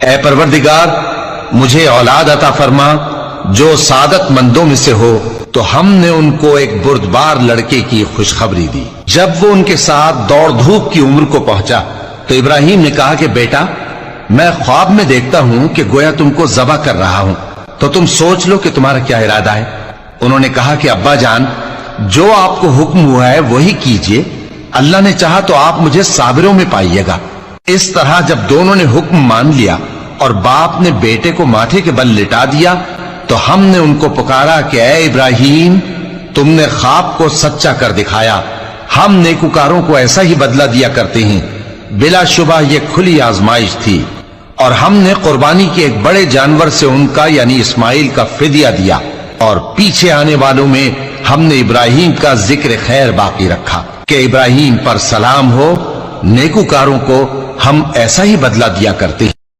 ऐ परवरदिगार, मुझे औलाद अता फरमा जो सादतमंदों में से हो। तो हमने उनको एक बुर्दबार लड़के की खुशखबरी दी। जब वो उनके साथ दौड़ धूप की उम्र को पहुंचा तो इब्राहिम ने कहा कि बेटा, मैं ख्वाब में देखता हूं कि गोया तुमको ज़बह कर रहा हूं, तो तुम सोच लो कि तुम्हारा क्या इरादा है। उन्होंने कहा कि अब्बा जान, जो आपको हुक्म हुआ है वही कीजिए। अल्लाह ने चाहा तो आप मुझे साबिरों में पाइएगा। इस तरह जब दोनों ने हुक्म मान लिया और बाप ने बेटे को माथे के बल लिटा दिया तो हमने उनको पुकारा कि ऐ इब्राहिम, तुमने ख्वाब को सच्चा कर दिखाया। हम नेकुकारों को ऐसा ही बदला दिया करते हैं। बिलाशुबा ये खुली आजमाइश थी और हमने कुर्बानी के एक बड़े जानवर से उनका यानी इस्माइल का फिदिया दिया और पीछे आने वालों में हमने इब्राहिम का जिक्र खैर बाकी रखा कि इब्राहिम पर सलाम हो। नेकुकारों को हम ऐसा ही बदला दिया करते हैं।